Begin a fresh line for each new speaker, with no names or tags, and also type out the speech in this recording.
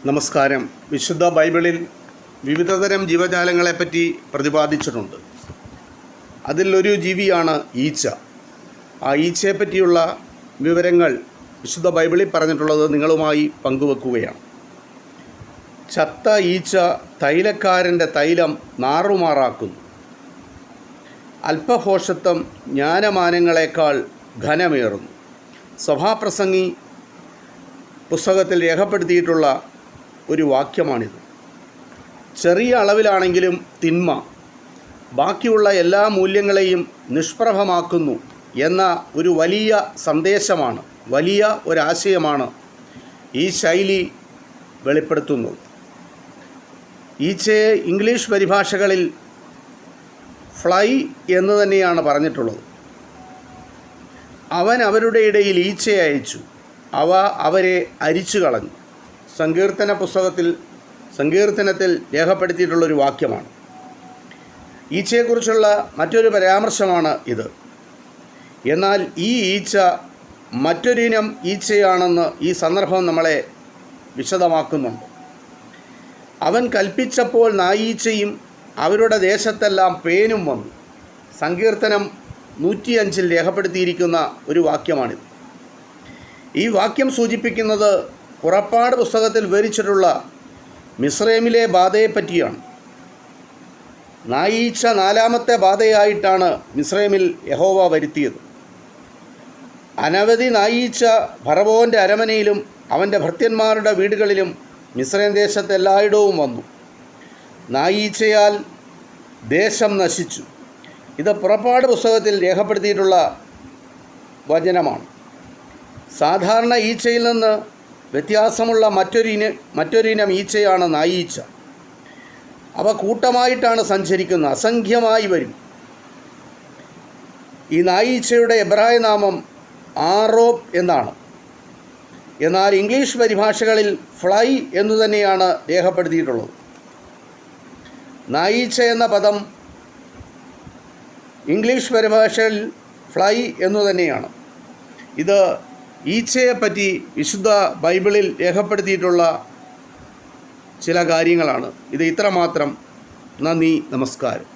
നമസ്കാരം. വിശുദ്ധ ബൈബിളിൽ വിവിധതരം ജീവജാലങ്ങളെപ്പറ്റി പ്രതിപാദിച്ചിട്ടുണ്ട്. അതിലൊരു ജീവിയാണ് ഈച്ച. ആ ഈച്ചയെപ്പറ്റിയുള്ള വിവരങ്ങൾ വിശുദ്ധ ബൈബിളിൽ പറഞ്ഞിട്ടുള്ളത് നിങ്ങളുമായി പങ്കുവെക്കുകയാണ്. ചത്ത ഈച്ച തൈലക്കാരൻ്റെ തൈലം നാറുമാറാക്കുന്നു. അല്പഭോഷത്വം ജ്ഞാനമാനങ്ങളെക്കാൾ ഘനമേറുന്നു. സഭാപ്രസംഗി പുസ്തകത്തിൽ രേഖപ്പെടുത്തിയിട്ടുള്ള ഒരു വാക്യമാണിത്. ചെറിയ അളവിലാണെങ്കിലും തിന്മ ബാക്കിയുള്ള എല്ലാ മൂല്യങ്ങളെയും നിഷ്പ്രഭമാക്കുന്നു എന്ന ഒരു വലിയ സന്ദേശമാണ്, വലിയ ഒരാശയമാണ് ഈ ശൈലി വെളിപ്പെടുത്തുന്നത്. ഈച്ചയെ ഇംഗ്ലീഷ് പരിഭാഷകളിൽ ഫ്ലൈ എന്ന് തന്നെയാണ് പറഞ്ഞിട്ടുള്ളത്. അവൻ അവരുടെ ഇടയിൽ ഈച്ചയെ അയച്ചു, അവ അവരെ അരിച്ചു കളഞ്ഞു. സങ്കീർത്തനത്തിൽ രേഖപ്പെടുത്തിയിട്ടുള്ളൊരു വാക്യമാണ്. ഈച്ചയെക്കുറിച്ചുള്ള മറ്റൊരു പരാമർശമാണ് ഇത്. എന്നാൽ ഈ ഈച്ച മറ്റൊരിനം ഈച്ചയാണെന്ന് ഈ സന്ദർഭം നമ്മളെ വിശദമാക്കുന്നുണ്ട്. അവൻ കൽപ്പിച്ചപ്പോൾ നായീച്ചയും അവരുടെ ദേശത്തെല്ലാം പേനും വന്നു. സങ്കീർത്തനം 105 രേഖപ്പെടുത്തിയിരിക്കുന്ന ഒരു വാക്യമാണിത്. ഈ വാക്യം സൂചിപ്പിക്കുന്നത് പുറപ്പാട് പുസ്തകത്തിൽ വിവരിച്ചിട്ടുള്ള മിസ്രൈമിലെ ബാധയെപ്പറ്റിയാണ്. നായീച്ച 4ാമത്തെ ബാധയായിട്ടാണ് മിസ്രൈമിൽ യഹോവ വരുത്തിയത്. അനവധി നായീച്ച ഫറവോൻ്റെ അരമനയിലും അവൻ്റെ ഭൃത്യന്മാരുടെ വീടുകളിലും മിസ്രൈം ദേശത്ത് എല്ലായിടവും വന്നു. നായീച്ചയാൽ ദേശം നശിച്ചു. ഇത് പുറപ്പാട് പുസ്തകത്തിൽ രേഖപ്പെടുത്തിയിട്ടുള്ള വചനമാണ്. സാധാരണ ഈച്ചയിൽ നിന്ന് വ്യത്യാസമുള്ള മറ്റൊരിനം ഈച്ചയാണ് നായീച്ച. അവ കൂട്ടമായിട്ടാണ് സഞ്ചരിക്കുന്നത്, അസംഖ്യമായി വരും. ഈ നായീച്ചയുടെ എബ്രായ നാമം ആറോബ് എന്നാണ്. എന്നാൽ ഇംഗ്ലീഷ് പരിഭാഷകളിൽ ഫ്ലൈ എന്നു തന്നെയാണ് രേഖപ്പെടുത്തിയിട്ടുള്ളത്. നായീച്ച എന്ന പദം ഇംഗ്ലീഷ് പരിഭാഷയിൽ ഫ്ലൈ എന്നു തന്നെയാണ്. ഇത് ഈച്ചയെപ്പറ്റി വിശുദ്ധ ബൈബിളിൽ രേഖപ്പെടുത്തിയിട്ടുള്ള ചില കാര്യങ്ങളാണ്. ഇത് ഇത്രമാത്രം. നന്ദി, നമസ്കാരം.